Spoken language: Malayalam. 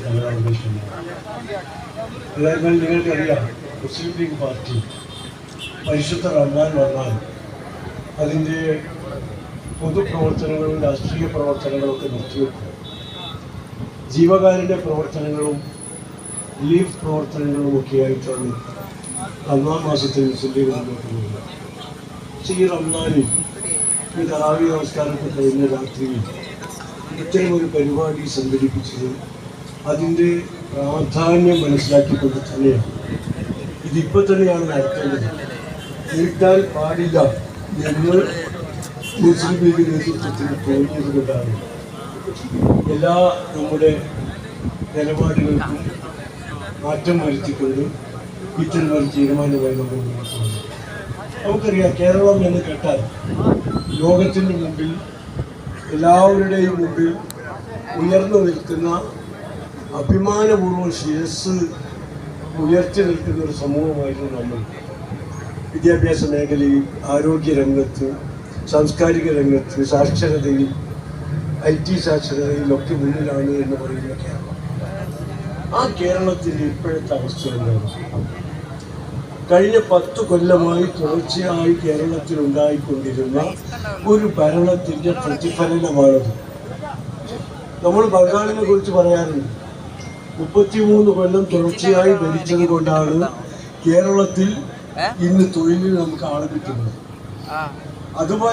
ഞങ്ങളുടെ ഉദ്ദേശമാണ്. അതായത് നിങ്ങൾക്കറിയാം, മുസ്ലിം ലീഗ് പാർട്ടി പരിശുദ്ധ റമദാൻ വന്നാൽ അതിൻ്റെ പൊതുപ്രവർത്തനങ്ങളും രാഷ്ട്രീയ പ്രവർത്തനങ്ങളും ഒക്കെ നിർത്തിവെക്കും. ജീവകാരുണ്യ പ്രവർത്തനങ്ങളും റിലീഫ് പ്രവർത്തനങ്ങളും ഒക്കെയായിട്ടാണ് റമദാൻ മാസത്തിൽ മുസ്ലിം ലീഗ് മുന്നോട്ട് പോകുന്നത്. പക്ഷേ ഈ റമദാനിൽ ഈ തറാവി നമസ്കാരത്തിൽ കഴിഞ്ഞ രാത്രിയിൽ ഇത്തരമൊരു പരിപാടി സംഘടിപ്പിച്ചത് അതിൻ്റെ പ്രാധാന്യം മനസ്സിലാക്കിക്കൊണ്ട് തന്നെയാണ്. ഇതിപ്പോൾ തന്നെയാണ് നടത്തേണ്ടത്. നീട്ടാൻ പാടില്ല എന്ന് മുസ്ലിം ലീഗ് നേതൃത്വത്തിന് തോന്നിയത് കൊണ്ടാണ് എല്ലാ നമ്മുടെ നിലപാടുകൾക്കും മാറ്റം വരുത്തിക്കൊണ്ട് ഇത്തരമൊരു തീരുമാനമായി നമ്മൾ മുന്നോട്ട് പോകുന്നത്. നമുക്കറിയാം, കേരളം എന്ന് കേട്ടാൽ ലോകത്തിൻ്റെ മുമ്പിൽ, എല്ലാവരുടെയും മുമ്പിൽ ഉയർന്നു നിൽക്കുന്ന, അഭിമാനപൂർവ്വം ശിരസ് ഉയർത്തി നിൽക്കുന്ന ഒരു സമൂഹമായിരുന്നു നമ്മൾ. വിദ്യാഭ്യാസ മേഖലയിൽ, ആരോഗ്യരംഗത്ത്, സാംസ്കാരിക രംഗത്ത്, സാക്ഷരതയിൽ, IT സാക്ഷരതയിലൊക്കെ മുന്നിലാണ് എന്ന് പറയുന്ന കേരളം. ആ കേരളത്തിൻ്റെ ഇപ്പോഴത്തെ അവസ്ഥ എന്താണ്? കഴിഞ്ഞ 10 കൊല്ലമായി തുടർച്ചയായി കേരളത്തിലുണ്ടായിക്കൊണ്ടിരുന്ന ഒരു ഭരണത്തിൻ്റെ പ്രതിഫലനമാണത്. നമ്മൾ ബംഗാളിനെ കുറിച്ച് പറയാറുണ്ട്. 33 കൊല്ലം തുടർച്ചയായി ഭരിച്ചത് കൊണ്ടാണ് കേരളത്തിൽ ഇന്ന് തൊഴിലിന് നമുക്ക് ആളെ കിട്ടുന്നത്. അതുപോലെ